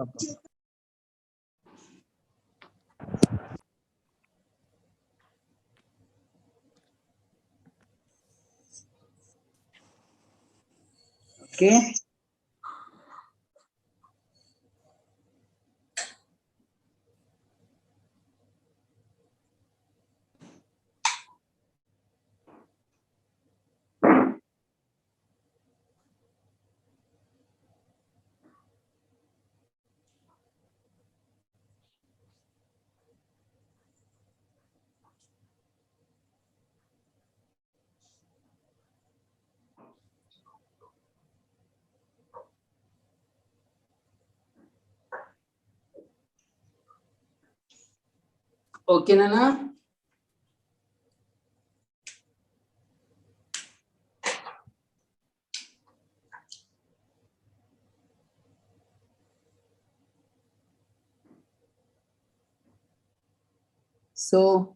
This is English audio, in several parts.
Okay. Okay, Nana. So,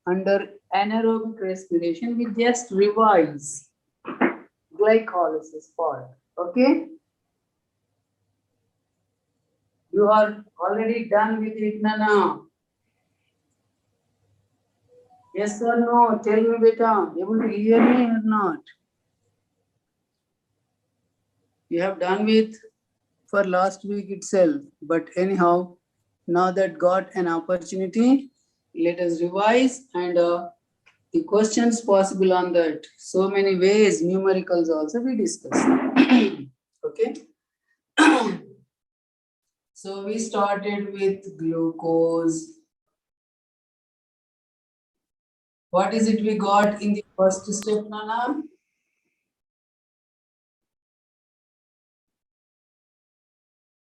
under anaerobic respiration, we just revise glycolysis part. Okay? You are already done with it, Nana. Yes or no? Tell me, beta. Able to hear me or not? You have done with for last week itself. But anyhow, now that got an opportunity, let us revise and the questions possible on that. So many ways, numericals also we discuss. Okay. So we started with glucose. What is it we got in the first step, Nana?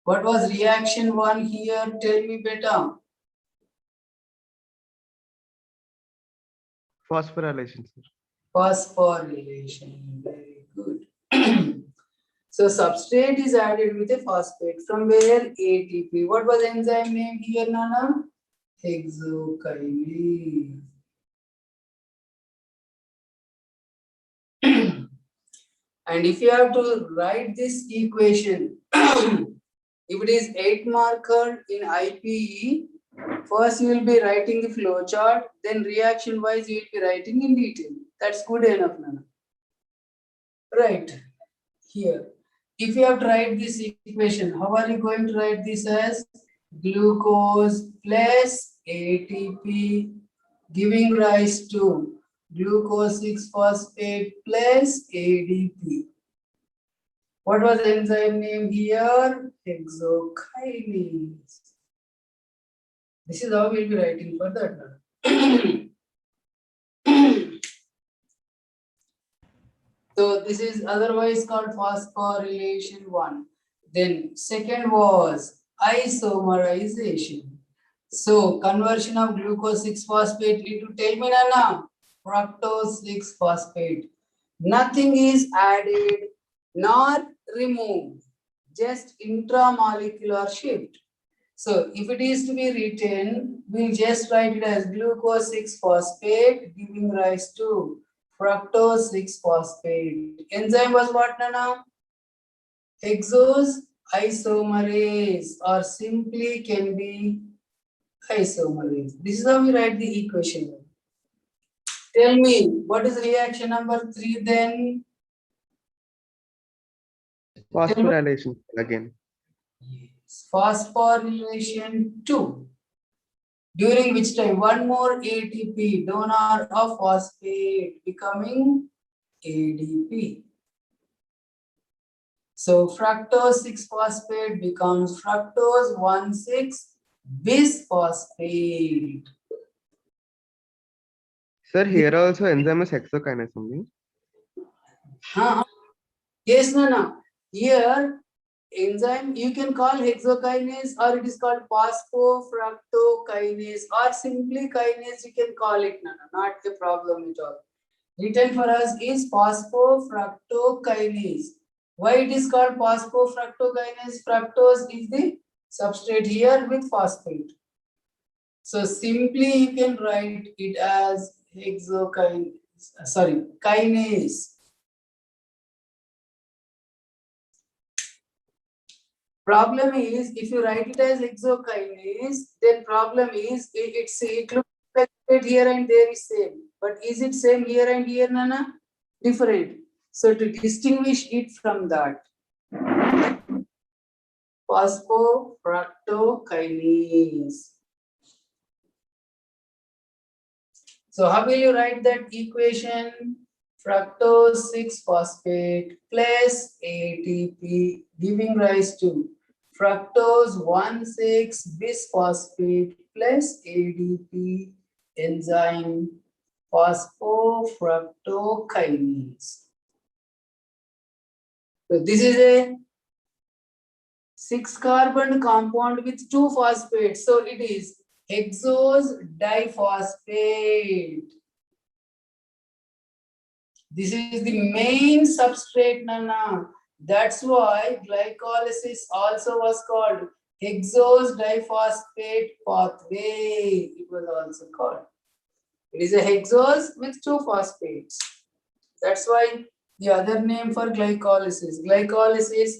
What was reaction 1 here? Tell me better. Phosphorylation, sir. Phosphorylation. Very good. So substrate is added with a phosphate. From where? ATP. What was enzyme name here, Nana? Hexokinase. And if you have to write this equation, if it is 8 marker in IPE, first you will be writing the flow chart, then reaction wise you will be writing in detail. That's good enough, Nana. Right here. If you have to write this equation, how are you going to write this as glucose plus ATP giving rise to glucose 6-phosphate plus ADP. What was the enzyme name here? Hexokinase. This is how we'll be writing for that one. So this is otherwise called phosphorylation 1. Then second was isomerization. So conversion of glucose 6-phosphate into, tell me Nana, fructose 6-phosphate. Nothing is added nor removed, just intramolecular shift. So if it is to be written, we'll just write it as glucose 6-phosphate giving rise to fructose 6-phosphate. Enzyme was what, Nana? Hexose isomerase, or simply can be isomerase. This is how we write the equation. Tell me, what is reaction number 3 then? Phosphorylation again. Yes. Phosphorylation 2. During which time one more ATP, donor of phosphate, becoming ADP. So fructose 6-phosphate becomes fructose 1,6-bisphosphate. Sir, here also enzyme is hexokinase only. Yes, no. Here, enzyme you can call hexokinase, or it is called phosphofructokinase, or simply kinase you can call it, no, not a problem at all. Written for us is phosphofructokinase. Why it is called phosphofructokinase? Fructose is the substrate here with phosphate. So simply you can write it as kinase. Problem is, if you write it as hexokinase, then problem is it looks like it here and there is same. But is it same here and here, Nana? Different. So to distinguish it from that, phosphofructokinase. So how will you write that equation? Fructose 6-phosphate plus ATP giving rise to fructose 1,6-bisphosphate plus ADP enzyme phosphofructokinase. So this is a 6-carbon compound with 2 phosphates. So it is hexose diphosphate. This is the main substrate, Nana. That's why glycolysis also was called hexose diphosphate pathway. It was also called. It is a hexose with 2 phosphates. That's why the other name for glycolysis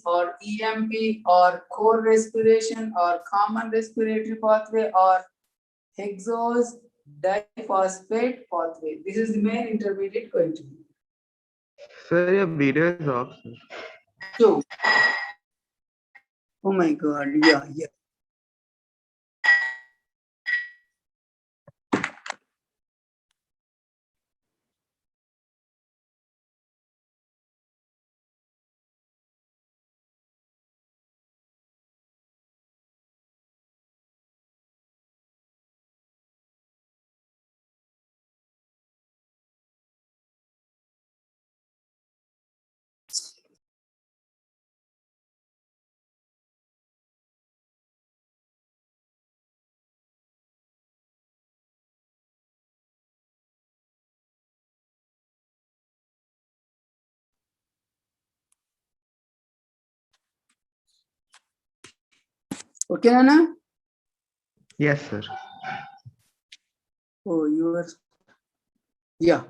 or EMP or core respiration or common respiratory pathway or hexose diphosphate pathway. This is the main intermediate going to be. Sir, your video is off, sir. So, oh my God, yeah. Okay, Nana? Yes, sir. Oh, you are. Yeah.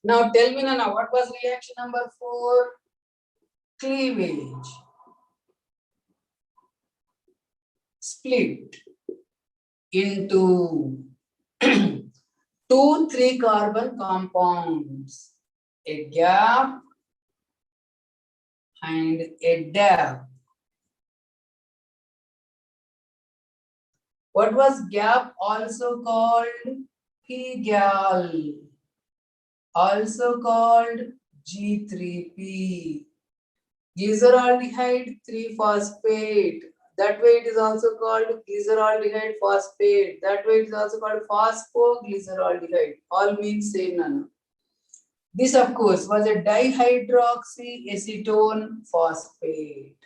Now tell me, Nana, what was reaction number 4? Cleavage. Split into 2 3-carbon compounds. A gap and a dap. What was gap also called? P-gal. Also called G3P. Glyceraldehyde 3-phosphate. That way it is also called glyceraldehyde phosphate. That way it is also called phosphoglyceraldehyde. All means same, Nana. This, of course, was a dihydroxyacetone phosphate.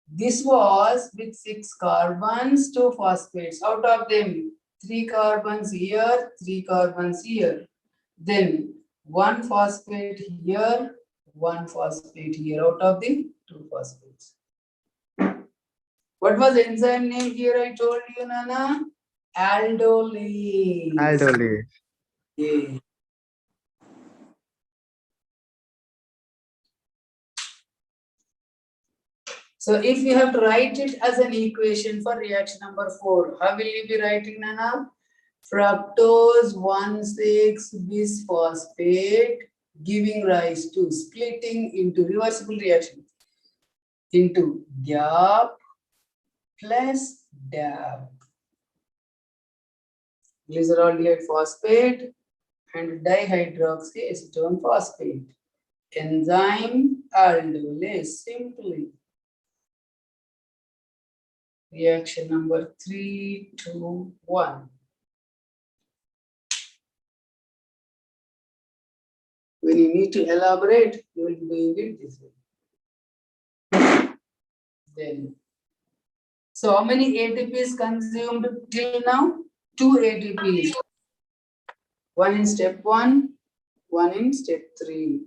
This was with 6 carbons, 2 phosphates. Out of them, 3 carbons here, 3 carbons here. Then 1 phosphate here, 1 phosphate here out of the 2 phosphates. What was the enzyme name here? I told you, Nana. Aldolase. Aldolase. Yeah. So if you have to write it as an equation for reaction number 4, how will you be writing, Nana? Fructose 1,6-bisphosphate giving rise to splitting into reversible reaction into gap plus DAP. Glyceraldehyde phosphate and dihydroxyacetone phosphate. Enzyme aldolase simply. Reaction number 3, 2, 1. When you need to elaborate, you will be doing it this way. Then, so how many ATPs consumed till now? 2 ATPs. One in step 1, one in step 3.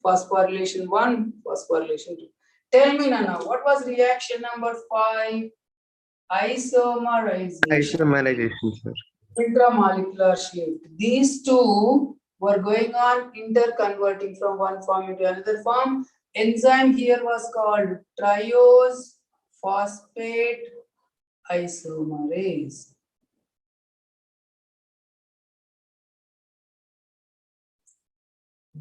Phosphorylation 1, phosphorylation 2. Tell me, Nana, what was reaction number 5? Isomerization. Isomerization, sir. Intramolecular shift. These two were going on interconverting from one form into another form. Enzyme here was called triose phosphate isomerase.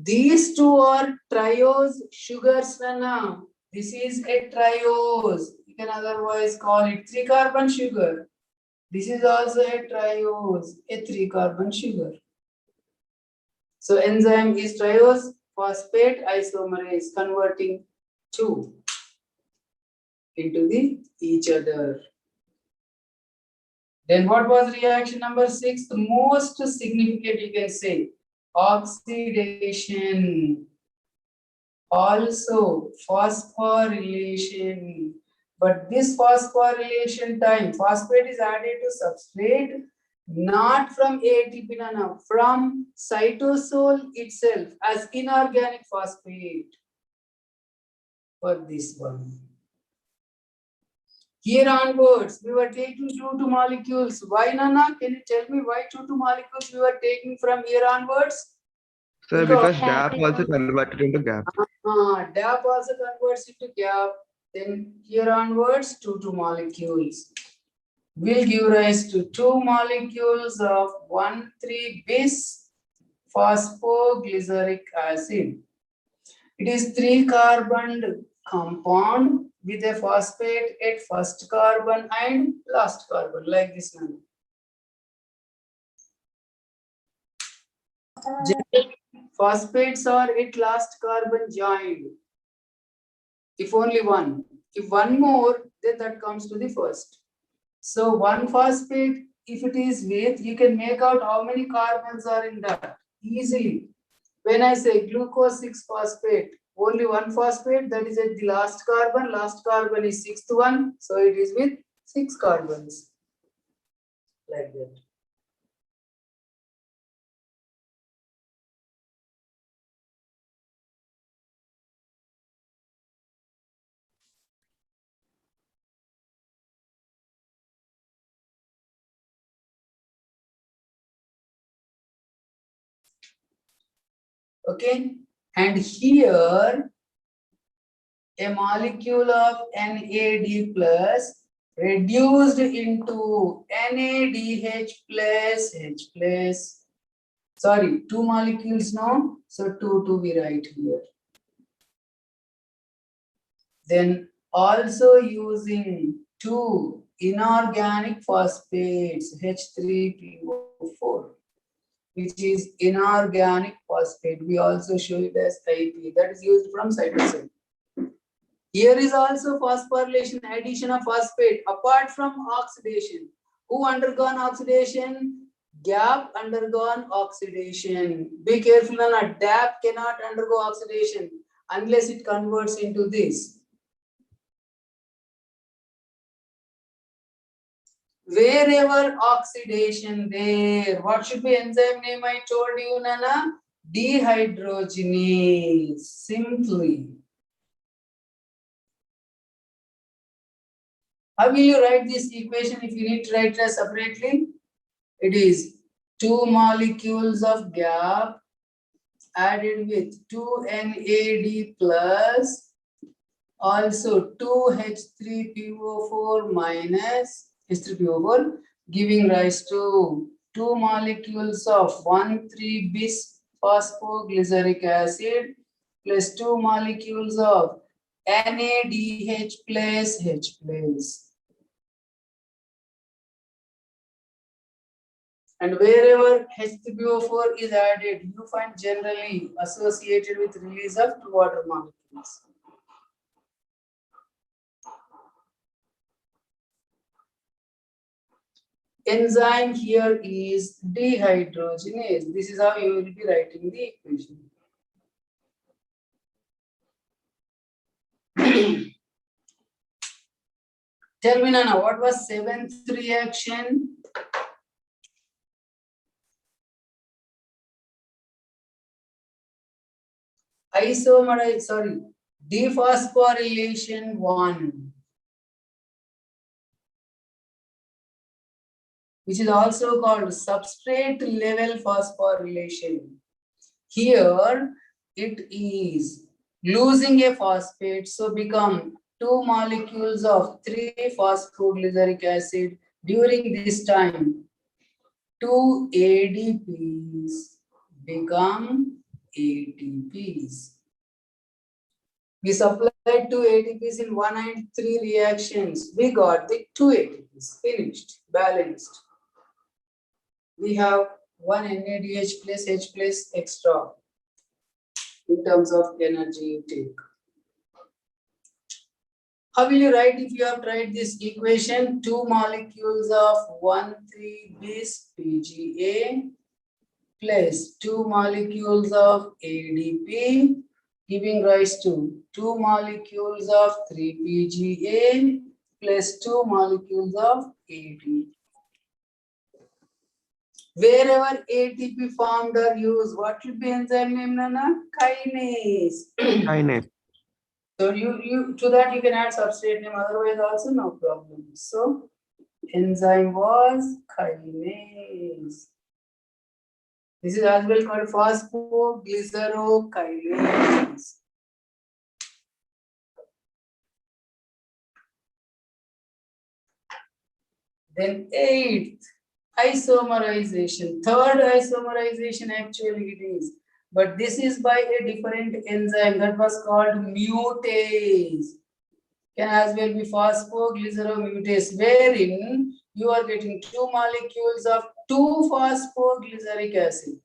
These two are triose sugars, Nana. This is a triose. You can otherwise call it 3-carbon sugar. This is also a triose, a 3-carbon sugar. So enzyme is triose phosphate isomerase, converting two into each other. Then what was reaction number 6? The most significant, you can say, oxidation. Also phosphorylation. But this phosphorylation time, phosphate is added to substrate, not from ATP, no, from cytosol itself as inorganic phosphate for this one. Here onwards, we were taking 2 molecules. Why, Nana? Can you tell me why 2 molecules we were taking from here onwards? Sir, because DAP also converted into GAP. DAP also converts into GAP. Then here onwards, 2 molecules will give rise to 2 molecules of 1,3-bis phosphoglyceric acid. It is 3-carbon compound with a phosphate at first carbon and last carbon, like this one. Phosphates are at last carbon joined. If only one. If one more, then that comes to the first. So one phosphate, if it is with, you can make out how many carbons are in that easily. When I say glucose 6-phosphate, only one phosphate, that is at the last carbon is 6th one, so it is with 6 carbons, like that. Okay, and here a molecule of NAD plus reduced into NADH plus H plus. Sorry, 2 molecules now, so 2 we write here. Then also using 2 inorganic phosphates, H3PO4, which is inorganic phosphate. We also show it as IP, that is used from cytosol. Here is also phosphorylation, addition of phosphate apart from oxidation. Who undergone oxidation? GAP undergone oxidation. Be careful, Nana. DAP cannot undergo oxidation unless it converts into this. Wherever oxidation there, what should be enzyme name I told you, Nana? Dehydrogenase, simply. How will you write this equation if you need to write it separately? It is 2 molecules of GAP added with 2 NAD plus, also 2 H3PO4 minus H3PO4, giving rise to 2 molecules of 1,3-bis phosphoglyceric acid plus 2 molecules of NADH plus H plus. And wherever H3PO4 is added, you find generally associated with release of 2 water molecules. Enzyme here is dehydrogenase. This is how you will be writing the equation. Tell me, Nana, what was 7th reaction? Dephosphorylation 1, which is also called substrate level phosphorylation. Here it is losing a phosphate, so become 2 molecules of 3-phosphoglyceric acid. During this time, 2 ADPs become ATPs. We supplied 2 ATPs in 1 and 3 reactions. We got the 2 ATPs, finished, balanced. We have 1 NADH plus H plus extra in terms of energy you take. How will you write if you have tried this equation? 2 molecules of 1,3-bis PGA plus 2 molecules of ADP giving rise to 2 molecules of 3-PGA plus 2 molecules of ADP. Wherever ATP formed or used, what will be enzyme name, Nana? Kinase. Kinase. So you to that you can add substrate name, otherwise also no problem. So enzyme was kinase. This is as well called phosphoglycerokinase. Then 8th, isomerization. 3rd isomerization actually it is. But this is by a different enzyme that was called mutase. Can as well be phosphoglyceromutase, wherein you are getting 2 molecules of 2-phosphoglyceric acid.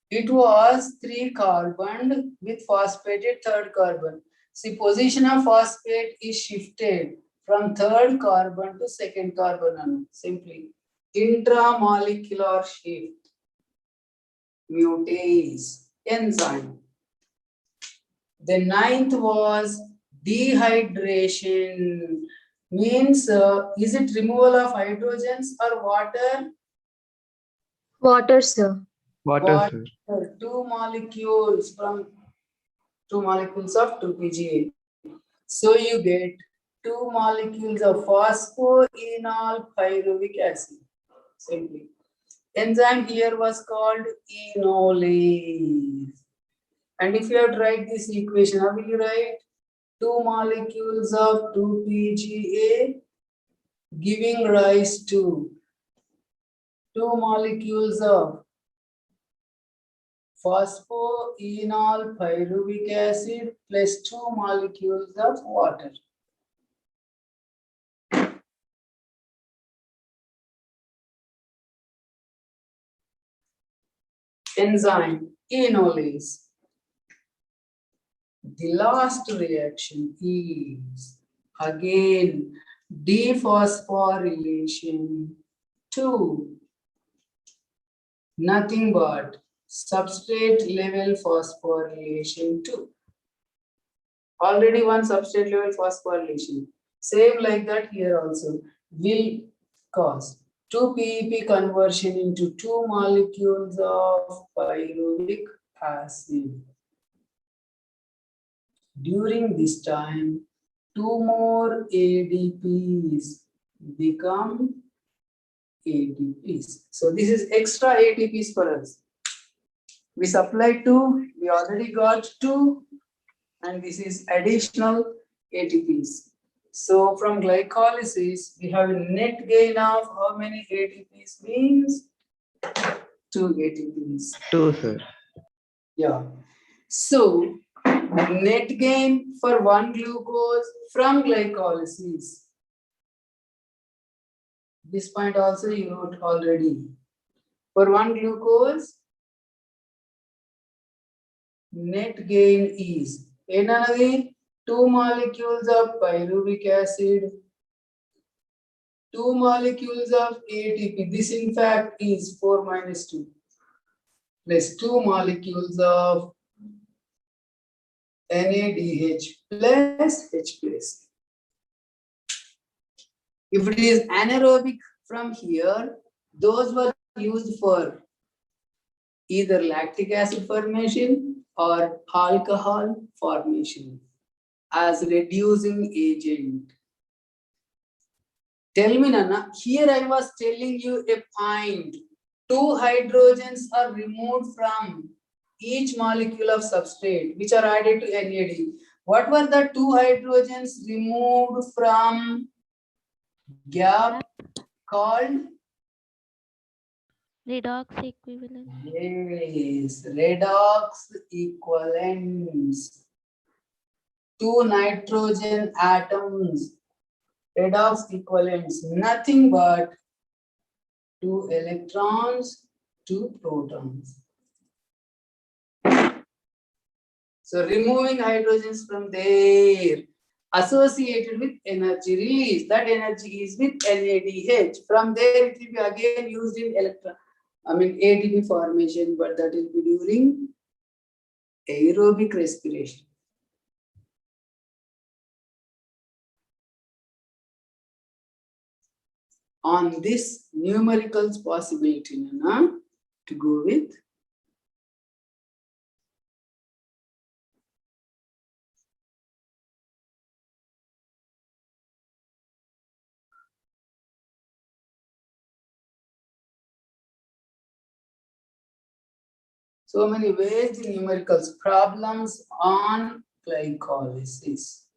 It was 3 carbon with phosphated 3rd carbon. See, position of phosphate is shifted from 3rd carbon to 2nd carbon. Simply intramolecular shift. Mutase enzyme. The 9th was dehydration. Means is it removal of hydrogens or water? Water, sir. Water, sir. 2 molecules from 2 molecules of 2-PGA. So you get 2 molecules of phosphoenol pyruvic acid. Simply. Enzyme here was called enolase. And if you have to write this equation, how will you write? 2 molecules of 2-PGA giving rise to 2 molecules of phosphoenol pyruvic acid plus 2 molecules of water. Enzyme enolase. The last reaction is again dephosphorylation to nothing but substrate level phosphorylation 2. Already one substrate level phosphorylation. Same like that here also will cause 2 PEP conversion into 2 molecules of pyruvic acid. During this time, 2 more ADPs become ATPs. So this is extra ATPs for us. We supplied 2, we already got 2, and this is additional ATPs. So from glycolysis, we have a net gain of how many ATPs means? 2 ATPs. 2, sir. Yeah. So net gain for 1 glucose from glycolysis. This point also you wrote already. For 1 glucose, net gain is another 2 molecules of pyruvic acid, 2 molecules of ATP. This in fact is 4 minus 2 plus 2 molecules of NADH plus H plus. If it is anaerobic from here, those were used for either lactic acid formation or alcohol formation as reducing agent. Tell me, Nana, here I was telling you a point. 2 hydrogens are removed from each molecule of substrate which are added to NAD. What were the two hydrogens removed from gap called? Redox equivalent. Yes, redox equivalents. Two nitrogen atoms, redox equivalents, nothing but two electrons, two protons. So removing hydrogens from there, associated with energy release. That energy is with NADH. From there, it will be again used in ATP formation, but that will be during aerobic respiration. On this numericals possibility, Nana, to go with so many ways in numericals problems on glycolysis.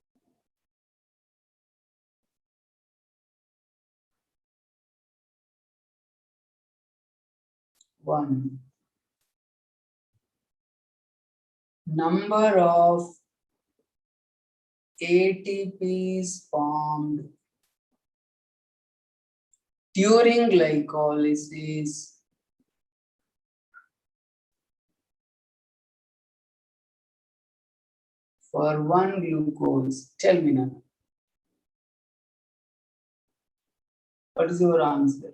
One, number of ATPs formed during glycolysis for one glucose. Tell me now. What is your answer?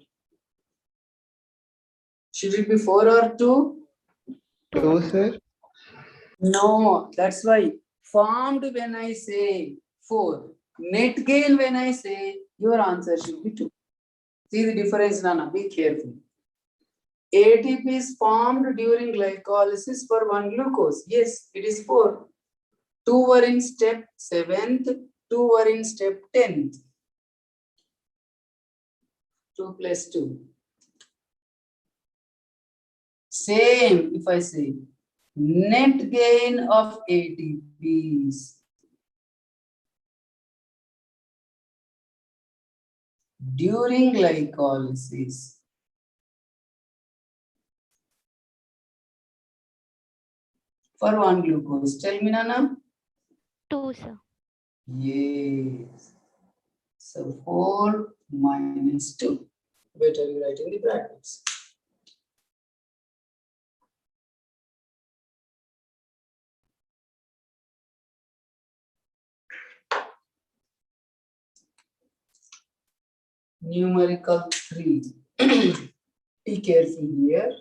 Should it be 4 or 2? 2, sir. No, that's why formed when I say 4. Net gain when I say your answer should be 2. See the difference, Nana. Be careful. ATP is formed during glycolysis for one glucose. Yes, it is 4. 2 were in step 7th, 2 were in step 10th. 2 plus 2. Same if I say net gain of ATPs during glycolysis for one glucose. Tell me, Nana. 2, sir. Yes. So 4 minus 2. Wait, are you writing the brackets? Numerical 3. Be careful here.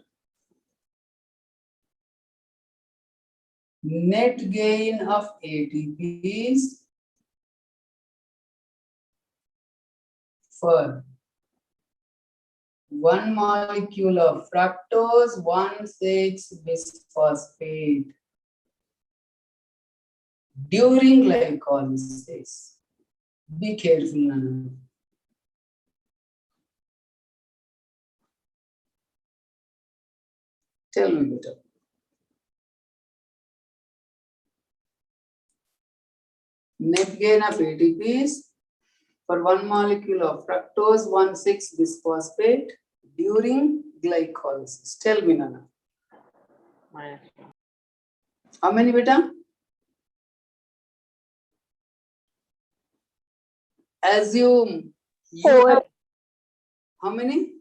Net gain of ATPs for one molecule of fructose 1,6-bisphosphate during glycolysis. Be careful, Nana. Tell me better. Net gain of ATPs for one molecule of fructose 1,6-bisphosphate during glycolysis. Tell me, Nana. How many, beta? Assume you 4. have how many?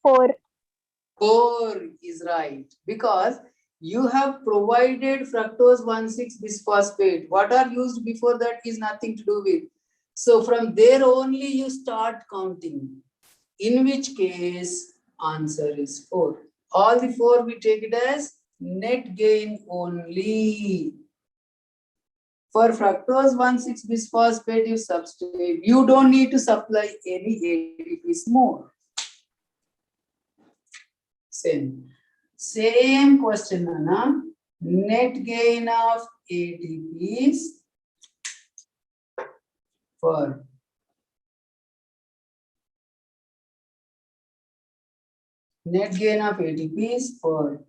4. 4 is right because you have provided fructose 1,6-bisphosphate. What are used before that is nothing to do with. So from there only you start counting. In which case answer is 4. All the 4 we take it as net gain only. For fructose 1,6-bisphosphate you substrate, you don't need to supply any ATPs more. Same question, Nana. Net gain of ATPs for net gain of ATPs for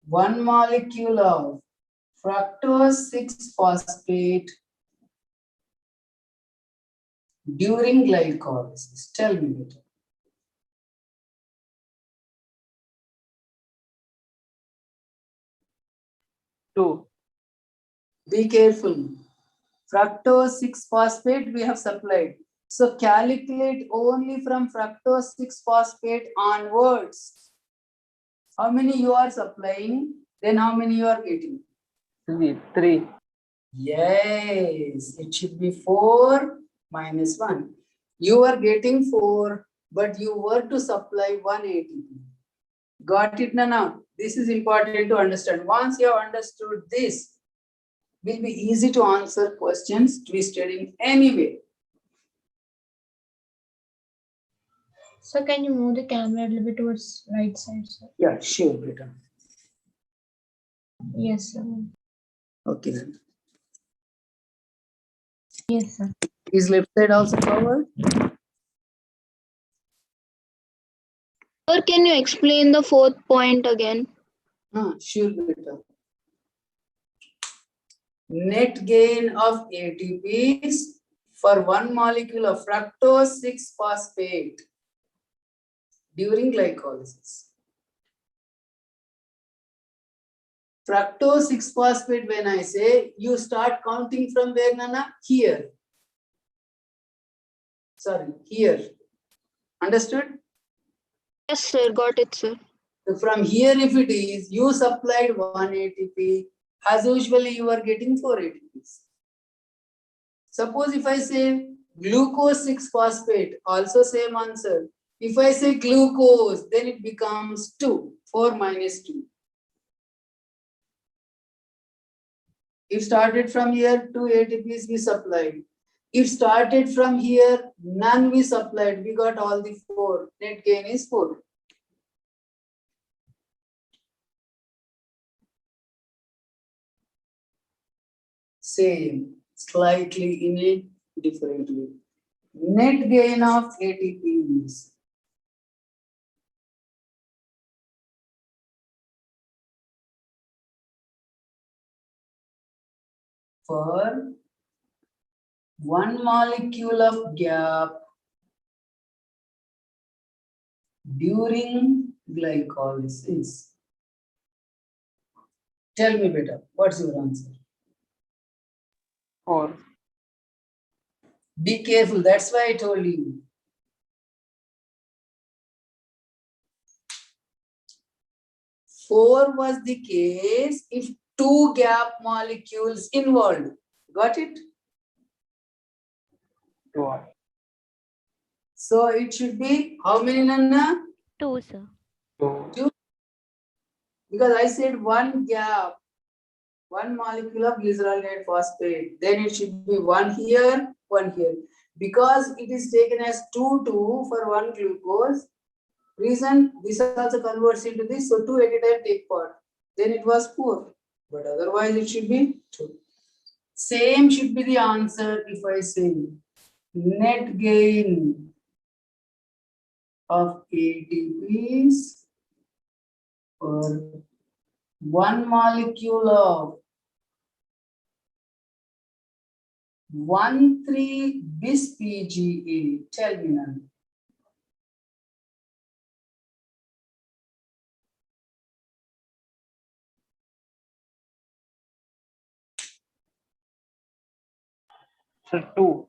1 molecule of fructose 6-phosphate during glycolysis. Tell me better. Two. Be careful. Fructose 6-phosphate we have supplied. So calculate only from fructose 6-phosphate onwards. How many you are supplying, then how many you are getting? Three. Yes, it should be 4 minus 1. You are getting 4, but you were to supply 1 ATP. Got it, Nana? This is important to understand. Once you have understood this, will be easy to answer questions twisted in any way. So can you move the camera a little bit towards right side, sir? Yeah, sure, Beta. Yes, sir. Okay. Yes, sir. Is left side also covered? Sir, can you explain the fourth point again? Sure, Beta. Net gain of ATPs for 1 molecule of fructose 6-phosphate during glycolysis. Fructose 6-phosphate, when I say, you start counting from where, Nana? Here. Sorry, here. Understood? Yes, sir. Got it, sir. So from here, if it is, you supplied 1 ATP, as usually you are getting 4 ATPs. Suppose if I say glucose 6-phosphate, also same answer. If I say glucose, then it becomes 2, 4 minus 2. If started from here, 2 ATPs we supplied. If started from here, none we supplied. We got all the 4. Net gain is 4. Same, slightly in a different way. Net gain of ATPs. For 1 molecule of gap during glycolysis. Tell me better, what's your answer? 4. Be careful, that's why I told you. Four was the case if 2 gap molecules involved. Got it? 2. So it should be how many, Nana? 2, sir. 2. Because I said 1 gap, 1 molecule of glyceraldehyde phosphate. Then it should be 1 here, 1 here. Because it is taken as 2, 2 for 1 glucose. Reason this also converts into this, so 2 at a time take part. Then it was 4. But otherwise it should be 2. Same should be the answer if I say net gain of ATPs for 1 molecule of 1,3-bis PGA. Tell me now. So 2.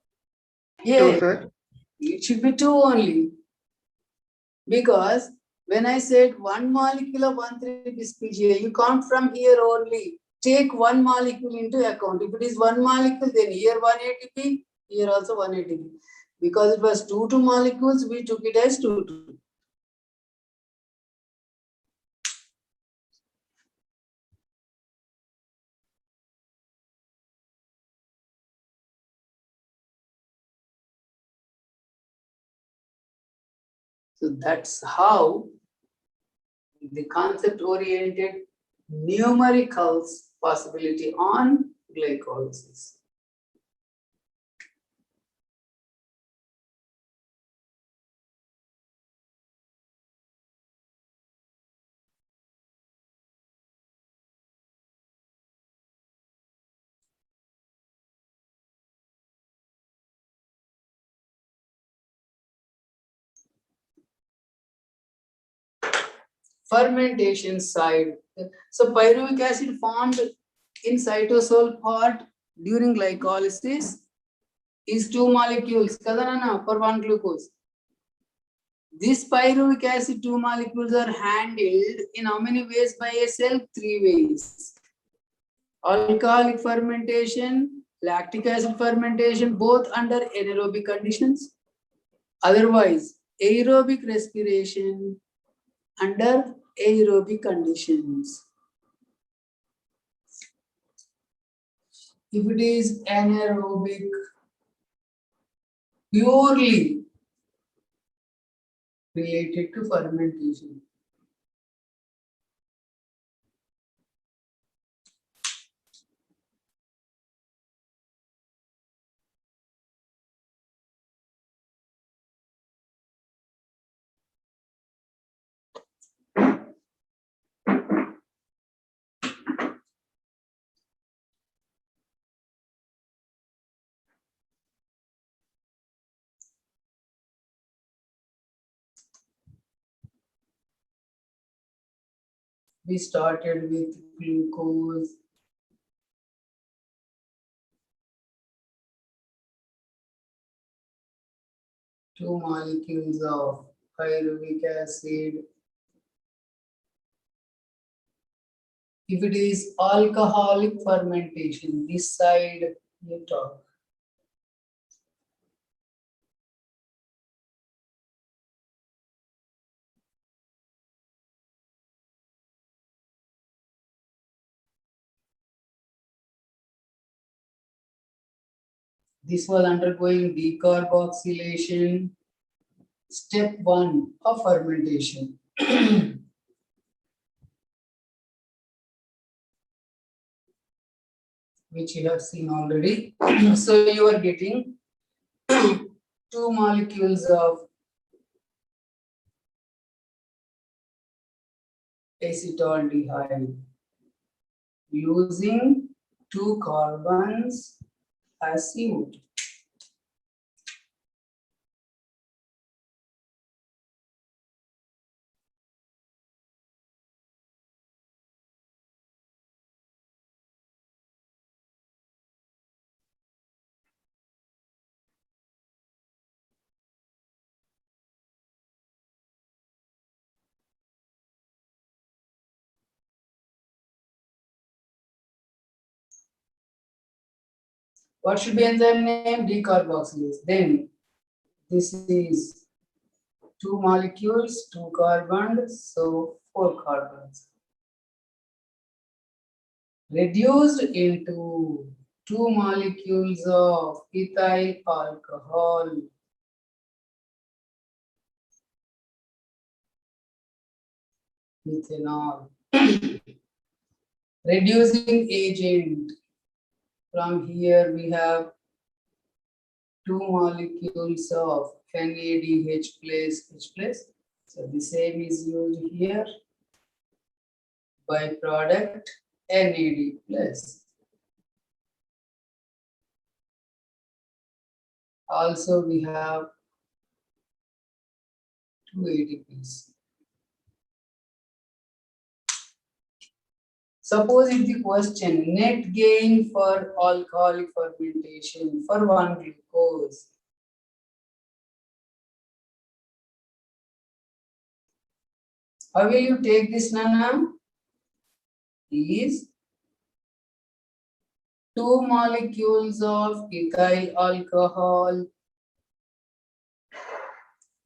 Yeah, 2, sir. it should be 2 only. Because when I said 1 molecule of 1,3-bis PGA, you count from here only. Take 1 molecule into account. If it is 1 molecule, then here 1 ATP, here also 1 ATP. Because it was 2 molecules, we took it as 2. So that's how the concept-oriented numericals possibility on glycolysis. fermentation side. So pyruvic acid formed in cytosol part during glycolysis is 2 molecules kadanana for 1 glucose. This pyruvic acid 2 molecules are handled in how many ways by a cell? 3 ways. Alcoholic fermentation, lactic acid fermentation, both under anaerobic conditions. Otherwise, aerobic respiration under aerobic conditions. If it is anaerobic, purely related to fermentation. We started with glucose. Two molecules of pyruvic acid. If it is alcoholic fermentation, this side you talk. This was undergoing decarboxylation, step 1 of fermentation. Which you have seen already. So you are getting 2 molecules of acetaldehyde using 2 carbons as CO2. What should be enzyme name? Decarboxylase. Then this is 2 molecules, 2 carbons, so 4 carbons. Reduced into 2 molecules of ethyl alcohol. Ethanol. Reducing agent. From here we have 2 molecules of NADH plus H plus. So the same is used here. Byproduct NAD plus. Also we have 2 ATPs. Suppose if the question net gain for alcoholic fermentation for 1 glucose. How will you take this, Nana? Is 2 molecules of ethyl alcohol,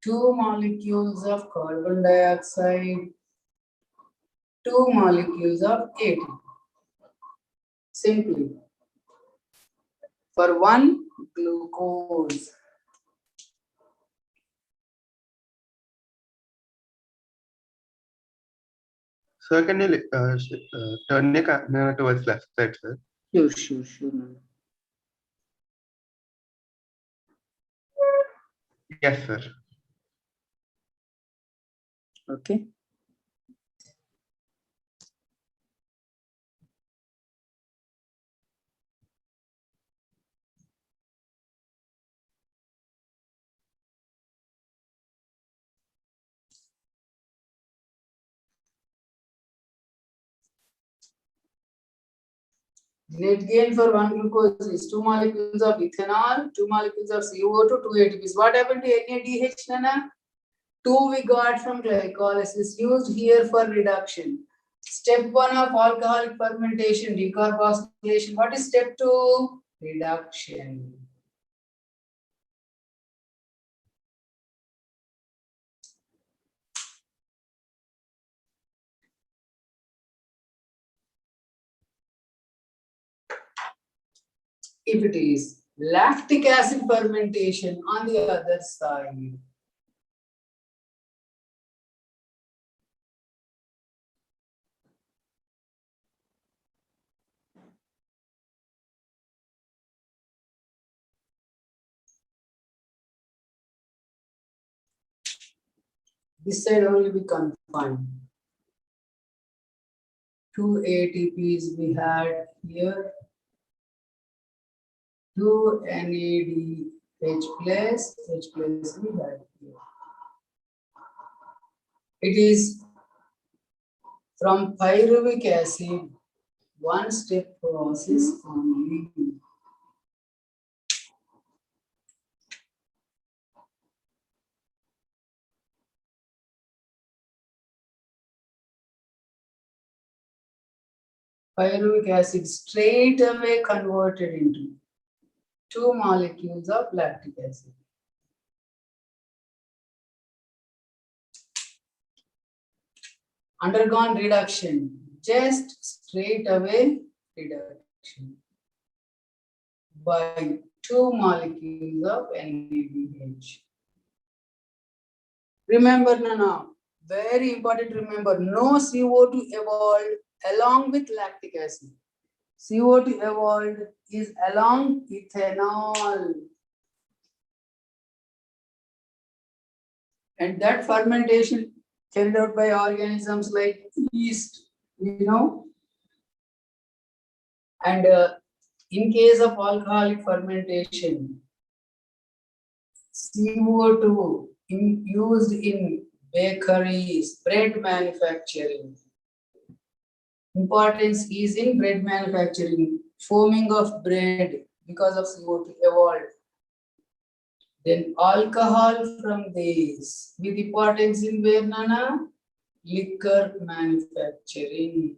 2 molecules of carbon dioxide, 2 molecules of ATP. Simply. For 1 glucose. Sir, can you turn your camera towards left side, sir? Sure. Yes, sir. Okay. Net gain for one glucose is 2 molecules of ethanol, 2 molecules of CO2, 2 ATPs. What happened to NADH, Nana? 2 we got from glycolysis, used here for reduction. Step 1 of alcoholic fermentation, decarboxylation. What is step 2? Reduction. If it is lactic acid fermentation on the other side, this side only be confined. 2 ATPs we had here, 2 NADH plus we had here. It is from pyruvic acid, one step process only. Pyruvic acid straight away converted into 2 molecules of lactic acid. Undergone reduction, just straight away reduction by 2 molecules of NADH. Remember, Nana, very important, remember, no CO2 evolved along with lactic acid. CO2 evolved is along ethanol. And that fermentation carried out by organisms like yeast, And in case of alcoholic fermentation, CO2 used in bakeries, bread manufacturing. Importance is in bread manufacturing, foaming of bread because of CO2 evolved. Then alcohol from this, with importance in where, Nana? Liquor manufacturing.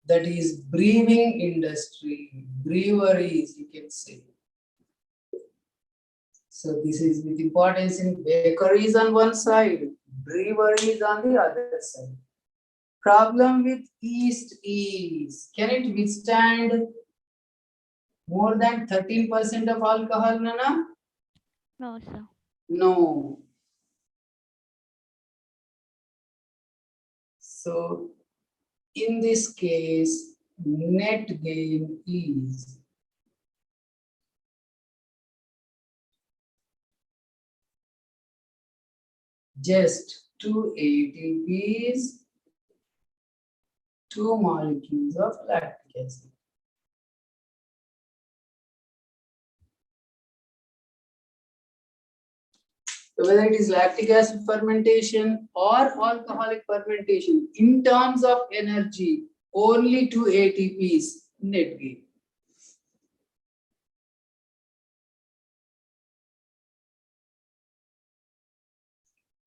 That is brewing industry, breweries, you can say. So this is with importance in bakeries on one side, breweries on the other side. Problem with yeast is, can it withstand more than 13% of alcohol, Nana? No, sir. No. So in this case, net gain is just 2 ATPs, 2 molecules of lactic acid. So whether it is lactic acid fermentation or alcoholic fermentation, in terms of energy, only 2 ATPs net gain.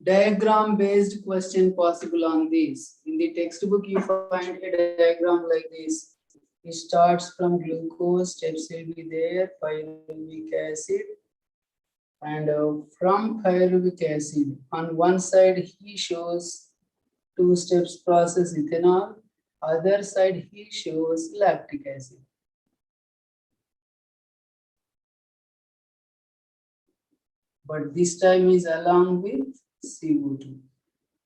Diagram based question possible on this. In the textbook, you find a diagram like this. It starts from glucose, steps will be there, pyruvic acid. And from pyruvic acid, on one side he shows 2 steps process ethanol, other side he shows lactic acid. But this time is along with CO2.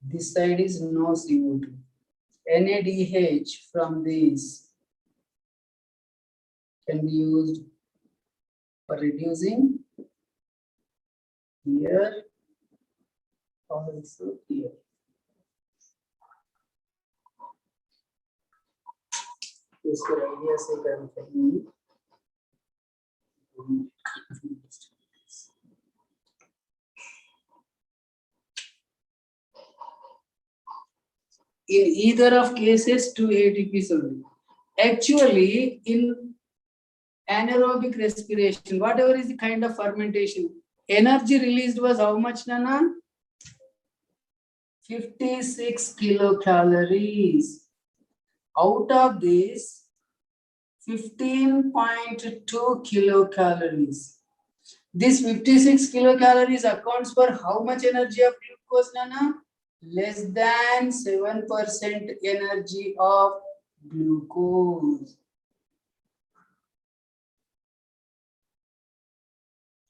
This side is no CO2. NADH from this can be used for reducing here, also here. इसको idea से करते हैं. In either of cases, 2 ATPs only. Actually, in anaerobic respiration, whatever is the kind of fermentation, energy released was how much, Nana? 56 kilocalories. Out of this, 15.2 kilocalories. This 56 kilocalories accounts for how much energy of glucose, Nana? Less than 7% energy of glucose.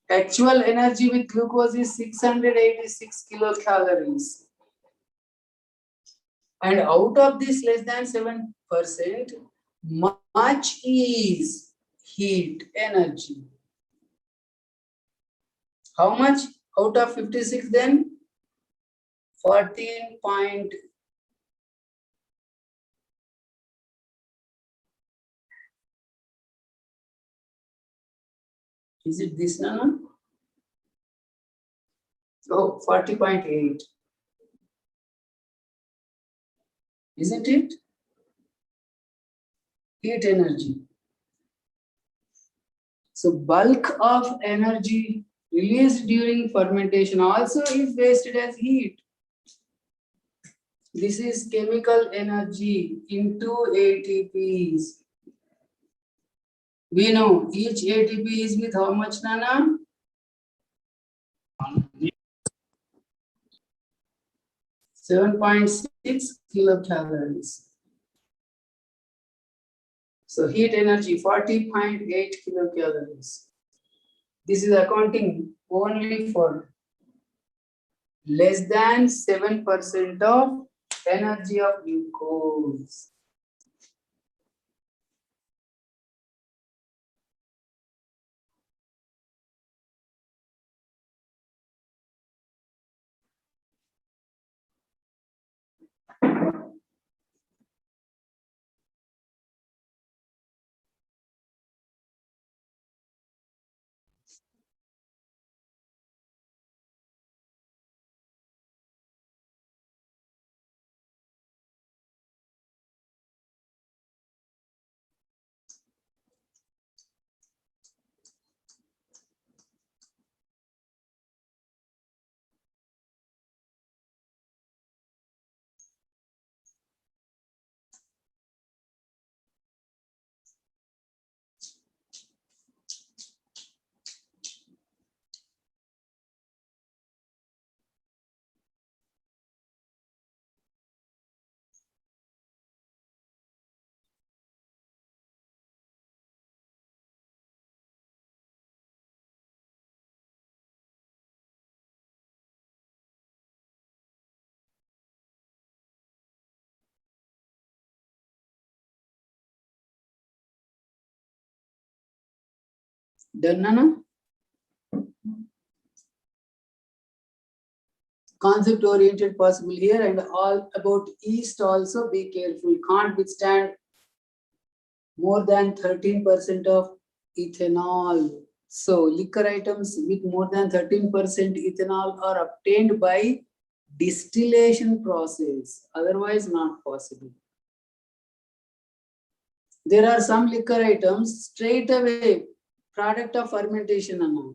Actual energy with glucose is 686 kilocalories. And out of this less than 7%, much is heat energy. How much out of 56 then? 14 point. Is it this now? Oh, 40.8. Isn't it? Heat energy. So bulk of energy released during fermentation also is wasted as heat. This is chemical energy into ATPs. We know each ATP is with how much, Nana? 7.6 kilocalories. So heat energy 40.8 kilocalories. This is accounting only for less than 7% of energy of glucose. Done, Nana? Concept oriented possible here, and all about yeast also be careful. Can't withstand more than 13% of ethanol. So liquor items with more than 13% ethanol are obtained by distillation process, otherwise not possible. There are some liquor items straight away product of fermentation. Anna.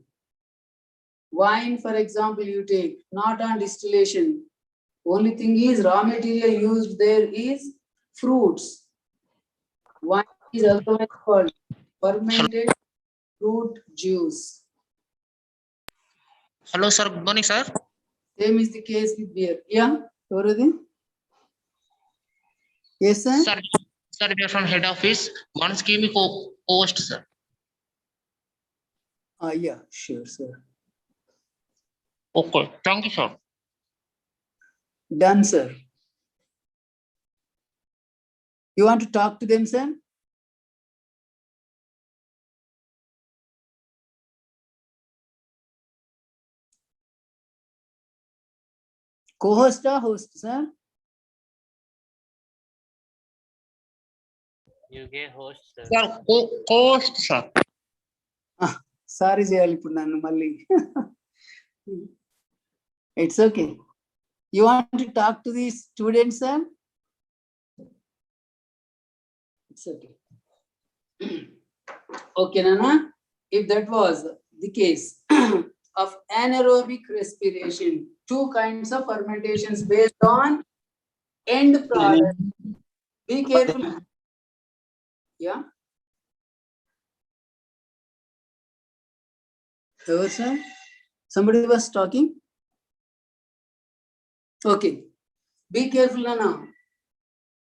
Wine, for example, you take, not on distillation. Only thing is raw material used there is fruits. Wine is otherwise called fermented fruit juice. Hello, sir. Good morning, sir. Same is the case with beer. Yeah, Torudi? Yes, sir. Sir, we are from head office. Once give me post, sir. Yeah, sure, sir. Okay, thank you, sir. Done, sir. You want to talk to them, sir? Co-host or host, sir? You get host, sir. Sir, co-host, sir. Sorry, చేయాలి ఇప్పుడు నన్ను మళ్ళీ. It's okay. You want to talk to the students, sir? It's okay. Okay, Nana. If that was the case of anaerobic respiration, two kinds of fermentations based on end product. Be careful. Yeah. Sir? Somebody was talking. Okay. Be careful, Nana.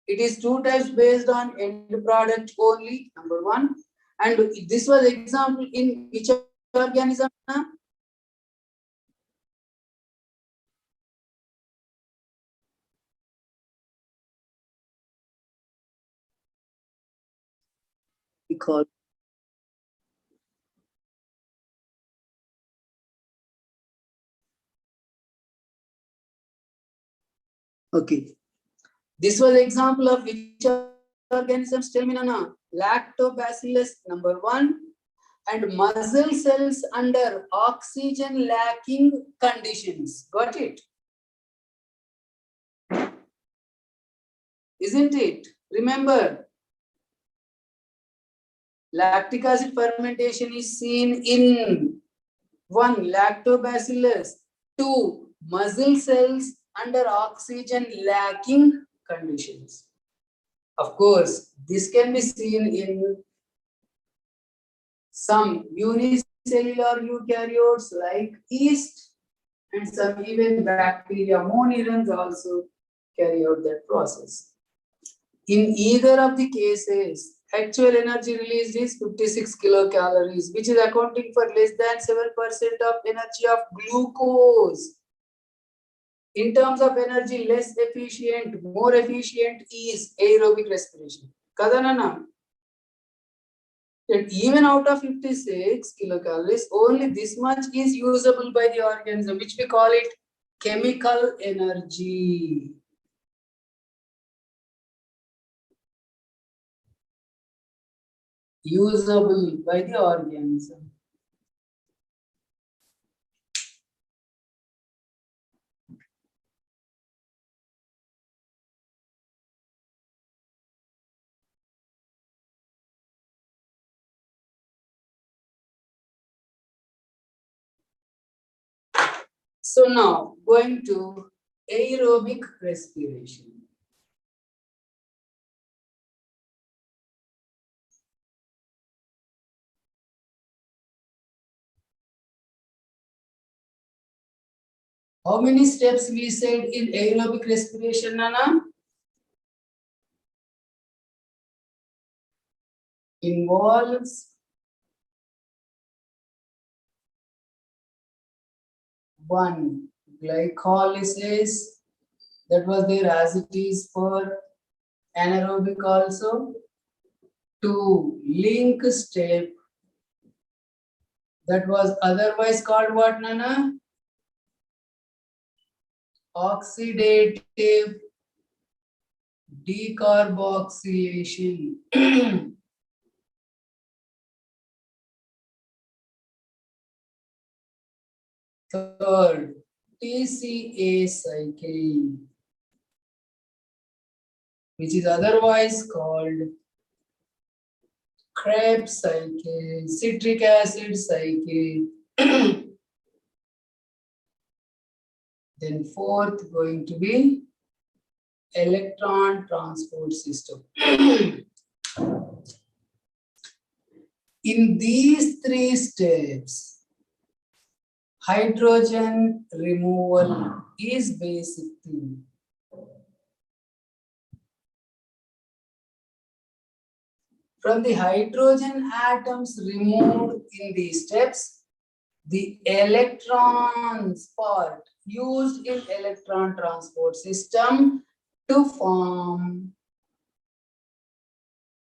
It is two types based on end product only. Number one. And this was example in which organism? Nana? Because okay. This was example of which organisms? Tell me, Nana. Lactobacillus, number one, and muscle cells under oxygen lacking conditions. Got it? Isn't it? Remember, lactic acid fermentation is seen in one, lactobacillus, two, muscle cells under oxygen lacking conditions. Of course, this can be seen in some unicellular eukaryotes like yeast, and some even bacteria, mononeurons also carry out that process. In either of the cases, actual energy released is 56 kilocalories, which is accounting for less than 7% of energy of glucose. In terms of energy, less efficient, more efficient is aerobic respiration. Kadanana. And even out of 56 kilocalories, only this much is usable by the organism, which we call it chemical energy. Usable by the organism. So now going to aerobic respiration. How many steps we said in aerobic respiration, Nana? Involves one, glycolysis, that was there as it is for anaerobic also. Two, link step, that was otherwise called what, Nana? Oxidative decarboxylation. Third, TCA cycle, which is otherwise called Krebs cycle, citric acid cycle. Then fourth going to be electron transport system. In these three steps, hydrogen removal is basic thing. From the hydrogen atoms removed in these steps, the electrons part used in electron transport system to form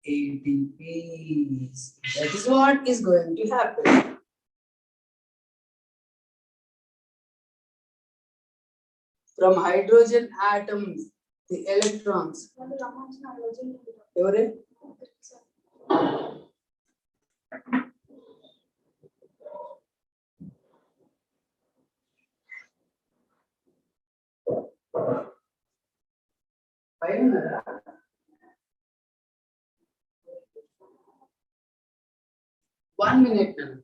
ATPs. That is what is going to happen. From hydrogen atoms, the electrons. Evare? 1 minute. Nana.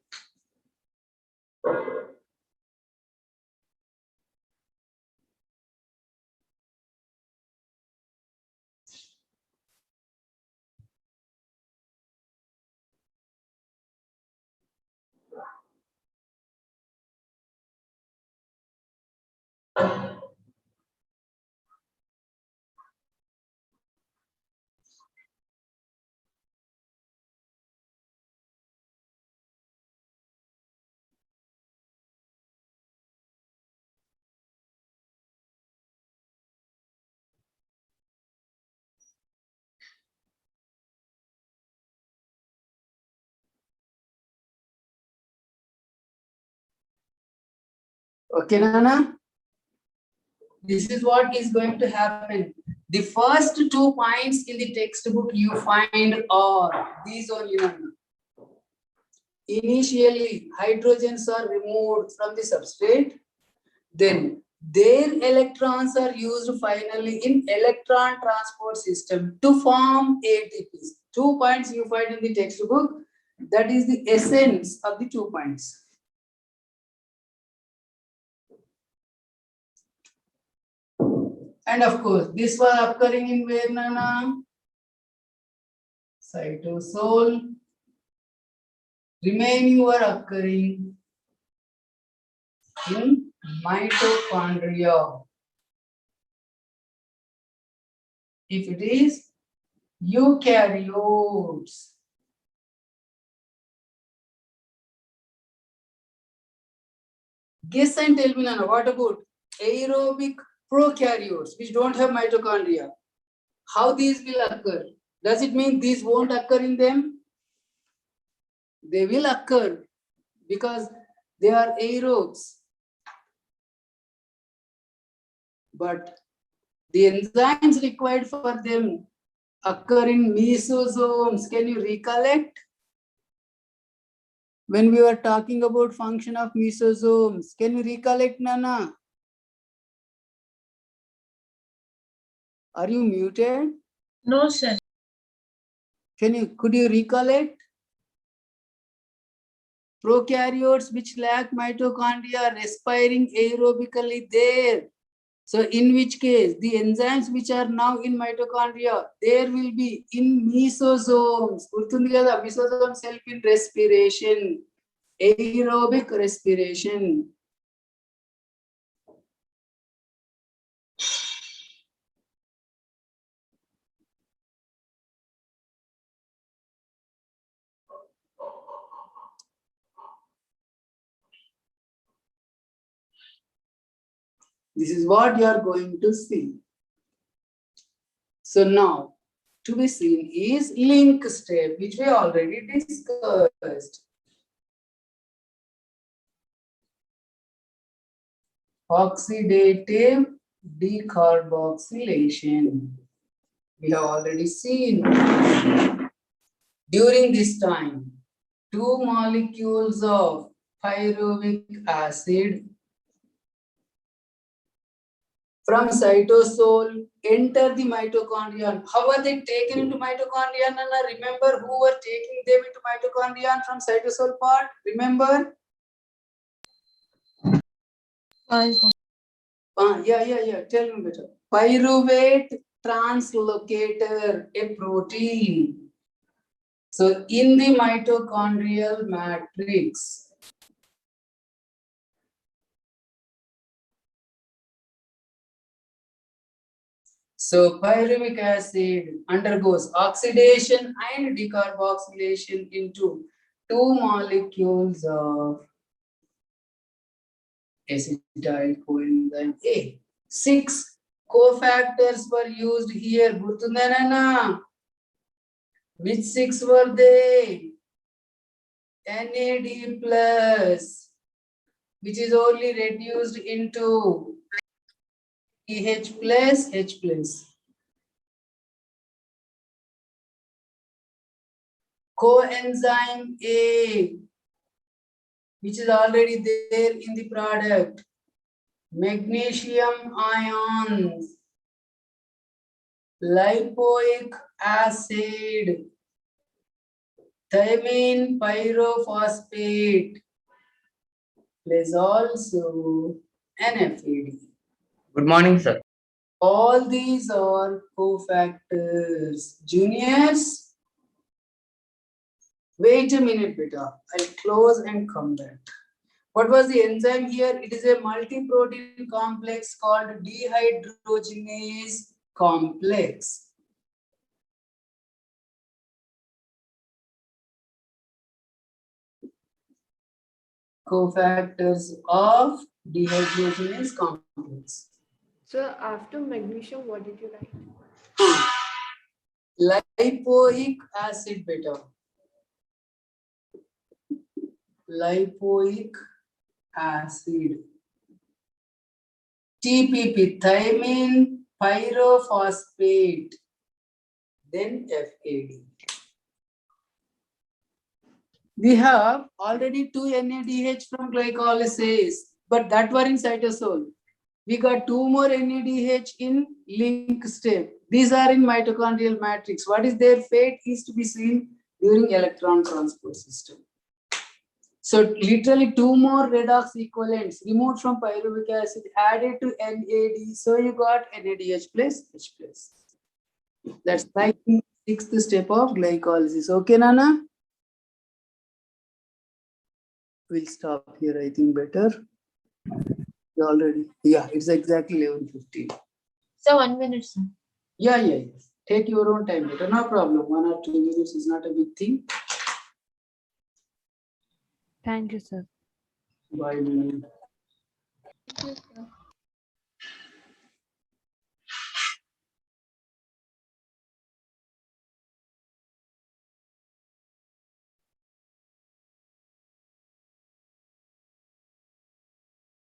Okay, Nana? This is what is going to happen. The first 2 points in the textbook you find are these only. Nana. Initially, hydrogens are removed from the substrate. Then their electrons are used finally in electron transport system to form ATPs. 2 points you find in the textbook. That is the essence of the 2 points. And of course, this was occurring in where, Nana? Cytosol. Remaining were occurring in mitochondria. If it is eukaryotes. Guess and tell me, Nana, what about aerobic prokaryotes which don't have mitochondria? How these will occur? Does it mean these won't occur in them? They will occur because they are aerobes. But the enzymes required for them occur in mesosomes. Can you recollect? When we were talking about function of mesosomes, can you recollect, Nana? Are you muted? No, sir. Could you recollect? Prokaryotes which lack mitochondria are respiring aerobically there. So in which case, the enzymes which are now in mitochondria, there will be in mesosomes. Mesosomes help in respiration, aerobic respiration. This is what you are going to see. So now, to be seen is link step, which we already discussed. Oxidative decarboxylation. We have already seen. During this time, 2 molecules of pyruvic acid from cytosol enter the mitochondria. How are they taken into mitochondria, Nana? Remember who were taking them into mitochondria from cytosol part? Remember? Yeah. Tell me better. Pyruvate translocator, a protein. So in the mitochondrial matrix, so pyruvic acid undergoes oxidation and decarboxylation into 2 molecules of acetyl coenzyme A. 6 cofactors were used here. Gurtundana. Which 6 were they? NAD plus, which is only reduced into EH plus, H plus. Coenzyme A, which is already there in the product. Magnesium ions, lipoic acid, Thymine pyrophosphate plus also NFAD. Good morning, sir. All these are cofactors. Juniors, wait a minute, beta. I'll close and come back. What was the enzyme here? It is a multi-protein complex called dehydrogenase complex. Cofactors of dehydrogenase complex. So after magnesium, what did you write? Lipoic acid beta. Lipoic acid. TPP, thymine pyrophosphate. Then FAD. We have already 2 NADH from glycolysis, but that were in cytosol. We got 2 more NADH in link step. These are in mitochondrial matrix. What is their fate is to be seen during electron transport system. So literally 2 more redox equivalents removed from pyruvic acid added to NAD. So you got NADH plus H plus. That's like the 6th step of glycolysis. Okay, Nana? We'll stop here, I think better. Already. Yeah, it's exactly 11:15. So 1 minute, sir. Yeah. Take your own time, better. No problem. 1 or 2 minutes is not a big thing. Thank you, sir. Bye. Manu. Thank you, sir.